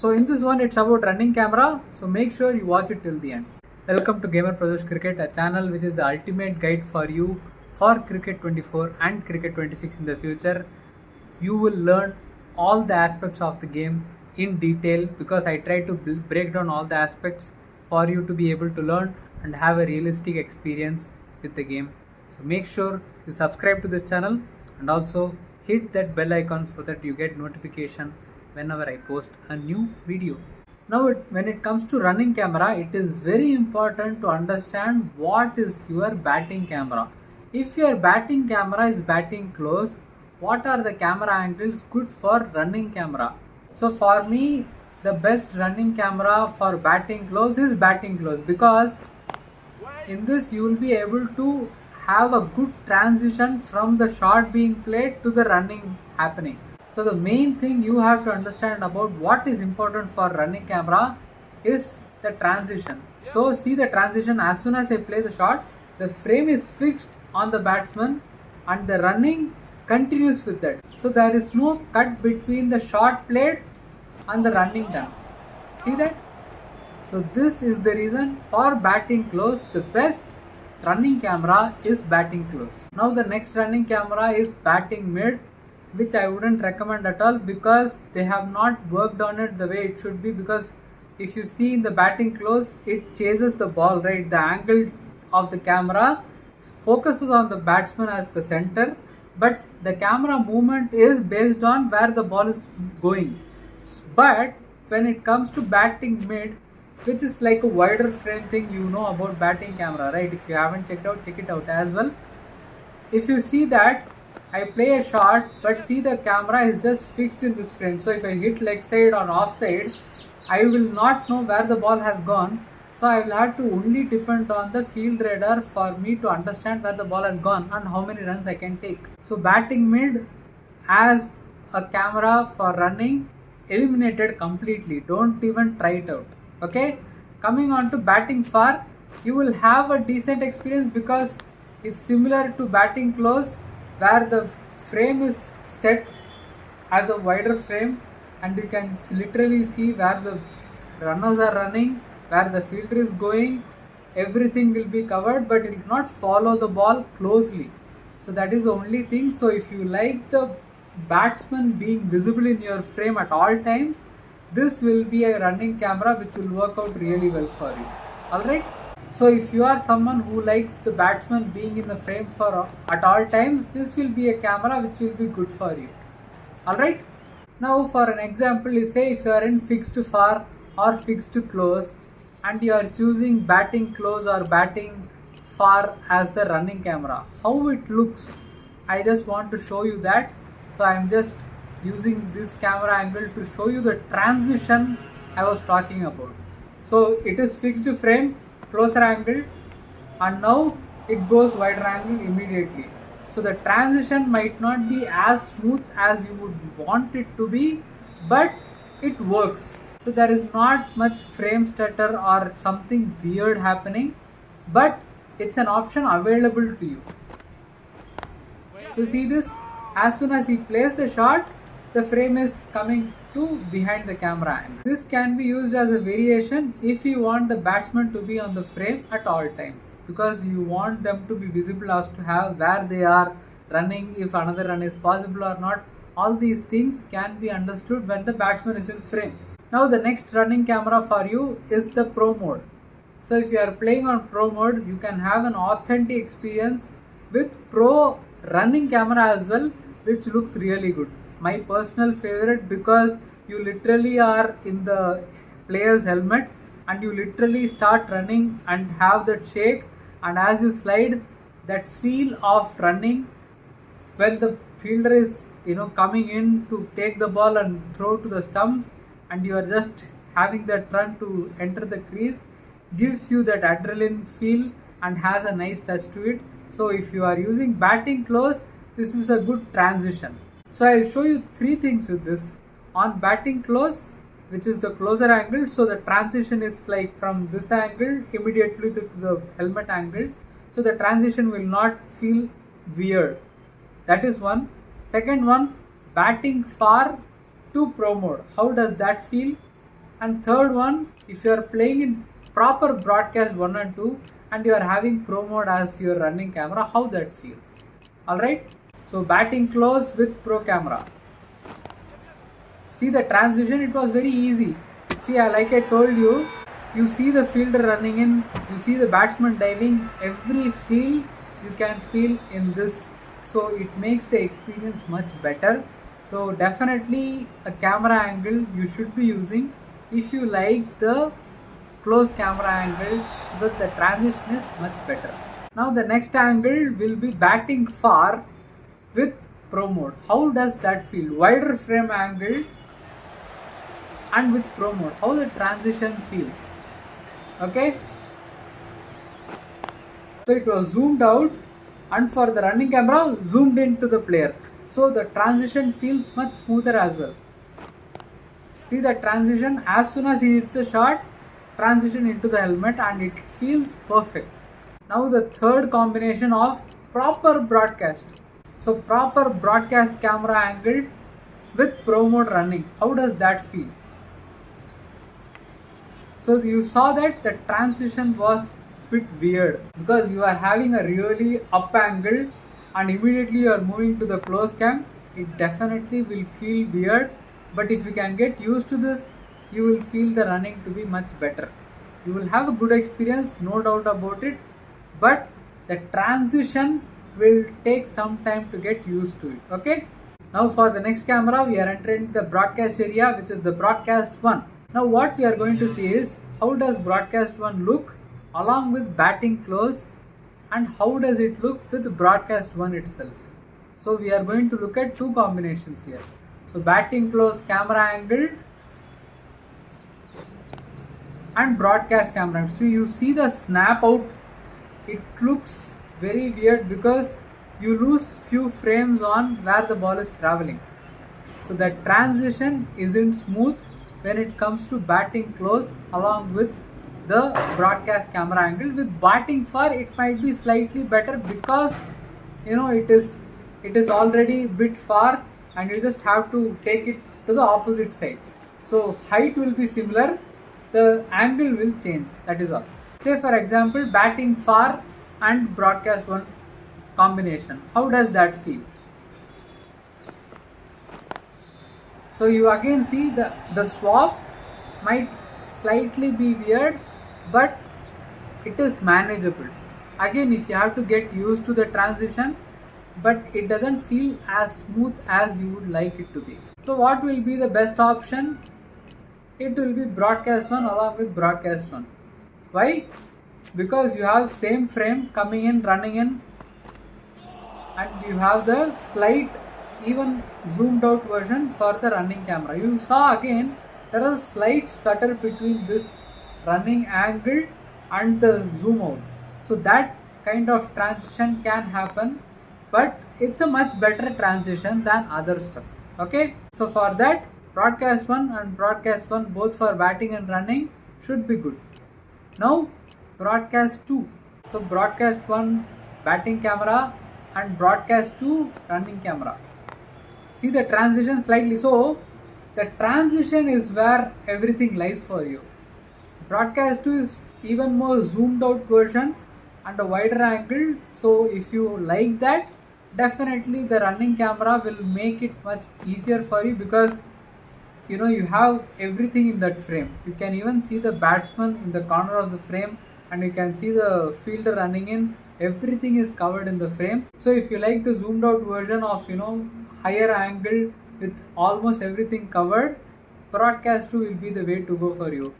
So in this one it's about running camera, so make sure you watch it till the end. Welcome to Gamer Produce Cricket, a channel which is the ultimate guide for you for Cricket 24 and Cricket 26 in the future. You will learn all the aspects of the game in detail because I try to break down all the aspects for you to be able to learn and have a realistic experience with the game. So make sure you subscribe to this channel and also hit that bell icon so that you get notification whenever I post a new video. Now when it comes to running camera, it is very important to understand what is your batting camera. If your batting camera is batting close, what are the camera angles good for running camera? So for me, the best running camera for batting close is batting close, because in this you will be able to have a good transition from the shot being played to the running happening. So the main thing you have to understand about what is important for running camera is the transition. So see the transition, as soon as I play the shot, the frame is fixed on the batsman and the running continues with that. So there is no cut between the shot played and the running done. See that? So this is the reason for batting close, the best running camera is batting close. Now the next running camera is batting mid, which I wouldn't recommend at all because they have not worked on it the way it should be. Because if you see in the batting close, it chases the ball, right? The angle of the camera focuses on the batsman as the center, but the camera movement is based on where the ball is going. But when it comes to batting mid, which is like a wider frame thing, you know about batting camera, right? If you haven't checked out, check it out as well. If you see that I play a shot, but see the camera is just fixed in this frame. So if I hit leg side or offside, I will not know where the ball has gone. So I will have to only depend on the field radar for me to understand where the ball has gone and how many runs I can take. So batting mid as a camera for running, eliminated completely. Don't even try it out. Okay. Coming on to batting far, you will have a decent experience because it's similar to batting close, where the frame is set as a wider frame and you can literally see where the runners are running, where the fielder is going. Everything will be covered, but it will not follow the ball closely. So that is the only thing. So if you like the batsman being visible in your frame at all times, this will be a running camera which will work out really well for you. Alright. So if you are someone who likes the batsman being in the frame for at all times, this will be a camera which will be good for you. Alright. Now for an example, you say if you are in fixed far or fixed close and you are choosing batting close or batting far as the running camera, how it looks, I just want to show you that. So I am just using this camera angle to show you the transition I was talking about. So it is fixed frame, closer angle, and now it goes wider angle immediately. So the transition might not be as smooth as you would want it to be, but it works. So there is not much frame stutter or something weird happening, but it's an option available to you. So see this, as soon as he plays the shot, the frame is coming to behind the camera angle. This can be used as a variation if you want the batsman to be on the frame at all times, because you want them to be visible as to have where they are running, if another run is possible or not. All these things can be understood when the batsman is in frame. Now the next running camera for you is the Pro mode. So if you are playing on Pro mode, you can have an authentic experience with Pro running camera as well, which looks really good. My personal favorite, because you literally are in the player's helmet and you literally start running and have that shake, and as you slide, that feel of running when the fielder is coming in to take the ball and throw to the stumps and you are just having that run to enter the crease, gives you that adrenaline feel and has a nice touch to it. So if you are using batting close, this is a good transition. So I'll show you three things with this. On batting close, which is the closer angle, so the transition is like from this angle immediately to the helmet angle. So the transition will not feel weird. That is one. Second one, batting far to Pro mode. How does that feel? And third one, if you are playing in proper broadcast 1 and 2 and you are having pro mode as your running camera, how that feels. Alright, so batting close with pro camera. See the transition, it was very easy. See, like I told you, you see the fielder running in, you see the batsman diving, every feel you can feel in this. So it makes the experience much better. So definitely a camera angle you should be using if you like the close camera angle, so that the transition is much better. Now the next angle will be batting far with pro mode. How does that feel? Wider frame angle and with pro mode, how the transition feels. Okay, so it was zoomed out, and for the running camera zoomed into the player, so the transition feels much smoother as well. See the transition, as soon as he hits a shot, transition into the helmet, and it feels perfect. Now the third combination of proper broadcast. So proper broadcast camera angle with pro mode running, how does that feel? So you saw that the transition was bit weird because you are having a really up angle and immediately you are moving to the close cam. It definitely will feel weird, but if you can get used to this, you will feel the running to be much better. You will have a good experience, no doubt about it, but the transition will take some time to get used to it. Okay, now for the next camera we are entering the broadcast area, which is the broadcast 1. Now what we are going to see is how does broadcast 1 look along with batting close, and how does it look with broadcast 1 itself. So we are going to look at two combinations here. So batting close camera angle and broadcast camera. So you see the snap out, it looks very weird because you lose few frames on where the ball is traveling. So that transition isn't smooth when it comes to batting close along with the broadcast camera angle. With batting far it might be slightly better because it is already a bit far and you just have to take it to the opposite side. So height will be similar, the angle will change, that is all. Say for example batting far and broadcast 1 combination, how does that feel? So you again see the swap might slightly be weird, but it is manageable. Again, if you have to get used to the transition, but it doesn't feel as smooth as you would like it to be. So what will be the best option? It will be broadcast 1 along with broadcast 1. Why? Because you have same frame coming in, running in, and you have the slight even zoomed out version for the running camera. You saw again there is a slight stutter between this running angle and the zoom out. So that kind of transition can happen, but it's a much better transition than other stuff. Okay, so for that broadcast 1 and broadcast 1 both for batting and running should be good. Now broadcast 2. So broadcast 1 batting camera and broadcast 2 running camera. See the transition slightly. So the transition is where everything lies for you. Broadcast 2 is even more zoomed out version and a wider angle. So if you like that, definitely the running camera will make it much easier for you because you have everything in that frame. You can even see the batsman in the corner of the frame and you can see the fielder running in. Everything is covered in the frame. So if you like the zoomed out version of higher angle with almost everything covered, broadcast 2 will be the way to go for you.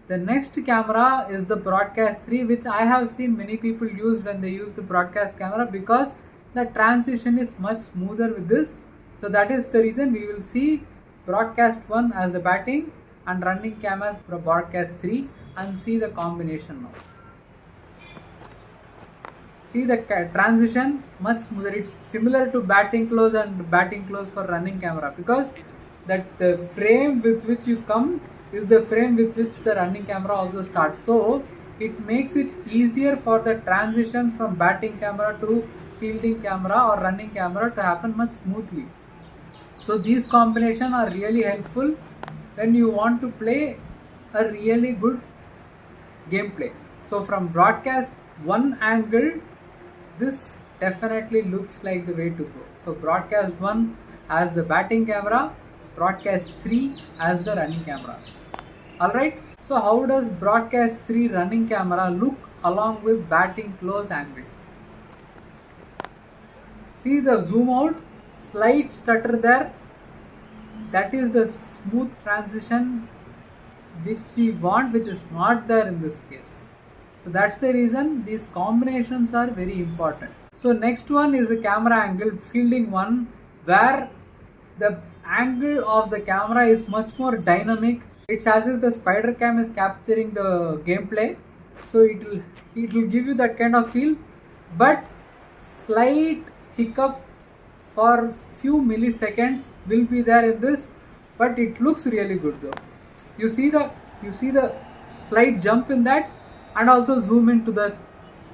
The next camera is the broadcast 3, which I have seen many people use when they use the broadcast camera because the transition is much smoother with this. So that is the reason we will see broadcast 1 as the batting and running cam as broadcast 3, and see the combination now. See the transition much smoother. It's similar to batting close and batting close for running camera because that the frame with which you come is the frame with which the running camera also starts. So it makes it easier for the transition from batting camera to fielding camera or running camera to happen much smoothly. So these combinations are really helpful when you want to play a really good gameplay. So from broadcast 1 angle, this definitely looks like the way to go. So broadcast 1 as the batting camera, broadcast 3 as the running camera. Alright, so how does broadcast 3 running camera look along with batting close angle? See the zoom out, slight stutter there, that is the smooth transition which we want, which is not there in this case. So that's the reason these combinations are very important. So next one is the camera angle, fielding one, where the angle of the camera is much more dynamic. It's as if the spider cam is capturing the gameplay. So it will give you that kind of feel, but slight hiccup for few milliseconds will be there in this, but it looks really good though. You see the slight jump in that, and also zoom into the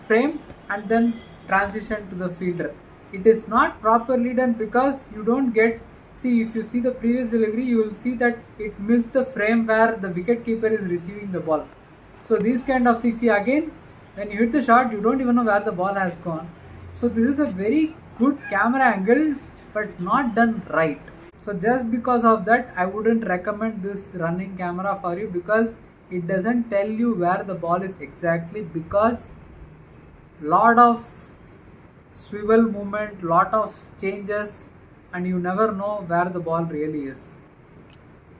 frame and then transition to the fielder. It is not properly done because you don't get, see, if you see the previous delivery, you will see that it missed the frame where the wicket keeper is receiving the ball. So these kind of things, see, again when you hit the shot, you don't even know where the ball has gone. So this is a very good camera angle, but not done right. So just because of that, I wouldn't recommend this running camera for you, because it doesn't tell you where the ball is exactly, because lot of swivel movement, lot of changes, and you never know where the ball really is.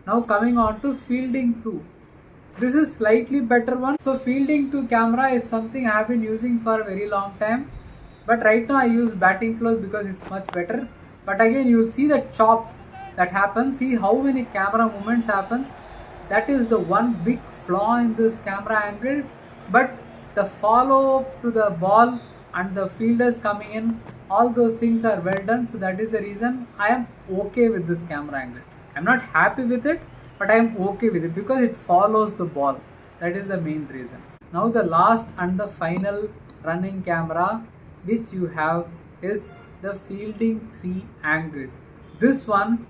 Now coming on to fielding 2. This is slightly better one. So fielding 2 camera is something I have been using for a very long time, but right now I use batting close because it's much better. But again, you will see the chop that happens. See how many camera movements happens. That is the one big flaw in this camera angle. But the follow up to the ball and the fielders coming in, all those things are well done. So that is the reason I am okay with this camera angle. I'm not happy with it, but I am okay with it because it follows the ball. That is the main reason. Now the last and the final running camera which you have is the fielding 3 angle. This one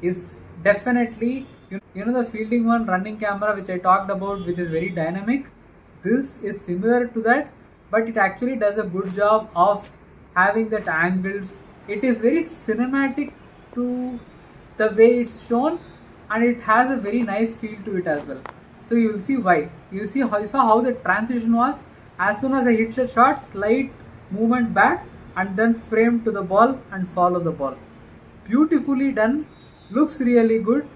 is definitely, you know the fielding 1 running camera which I talked about, which is very dynamic. This is similar to that, but it actually does a good job of having that angles. It is very cinematic to the way it's shown, and it has a very nice feel to it as well. So you will see why. You saw how the transition was. As soon as I hit the shot, slight movement back and then frame to the ball and follow the ball. Beautifully done, looks really good,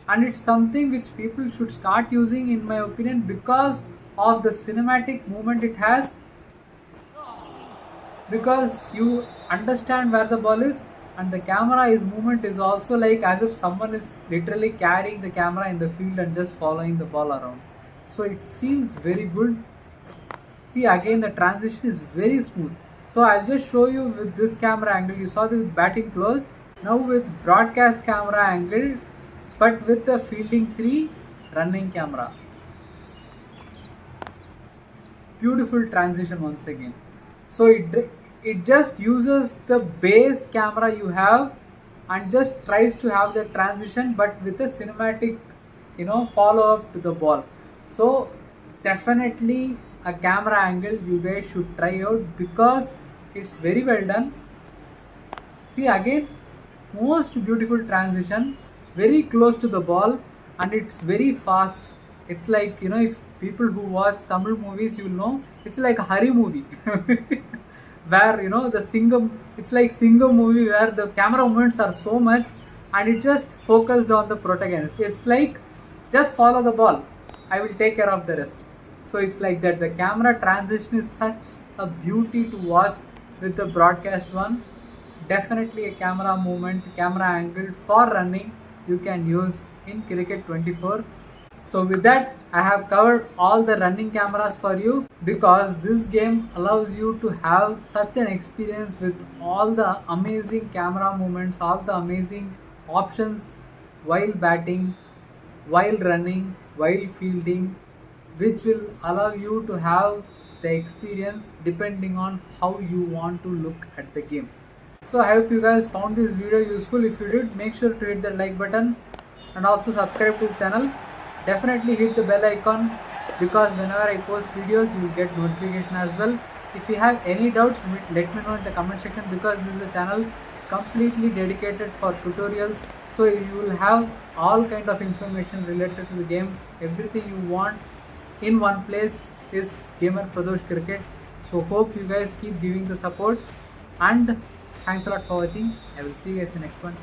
and it's something which people should start using in my opinion, because of the cinematic movement it has, because you understand where the ball is, and the camera is movement is also like as if someone is literally carrying the camera in the field and just following the ball around. So it feels very good. See, again the transition is very smooth. So I'll just show you with this camera angle. You saw this with batting close. Now with broadcast camera angle, but with the fielding 3 running camera. Beautiful transition once again. So it just uses the base camera you have and just tries to have the transition, but with a cinematic, follow up to the ball. So definitely a camera angle you guys should try out, because it's very well done. See, again, most beautiful transition, very close to the ball, and it's very fast. It's like, if people who watch Tamil movies, you'll know, it's like a Hari movie. Where, the Singham, it's like Singham movie where the camera movements are so much and it just focused on the protagonist. It's like, just follow the ball, I will take care of the rest. So it's like that. The camera transition is such a beauty to watch with the broadcast one. Definitely a camera movement, camera angle for running you can use in Cricket 24. So with that, I have covered all the running cameras for you, because this game allows you to have such an experience with all the amazing camera movements, all the amazing options while batting, while running, while fielding, which will allow you to have the experience depending on how you want to look at the game. So I hope you guys found this video useful. If you did, make sure to hit the like button and also subscribe to the channel. Definitely hit the bell icon because whenever I post videos, you will get notification as well. If you have any doubts, let me know in the comment section because this is a channel completely dedicated for tutorials. So you will have all kind of information related to the game. Everything you want in one place is Gamer Pradosh Cricket. So hope you guys keep giving the support and thanks a lot for watching. I will see you guys in the next one.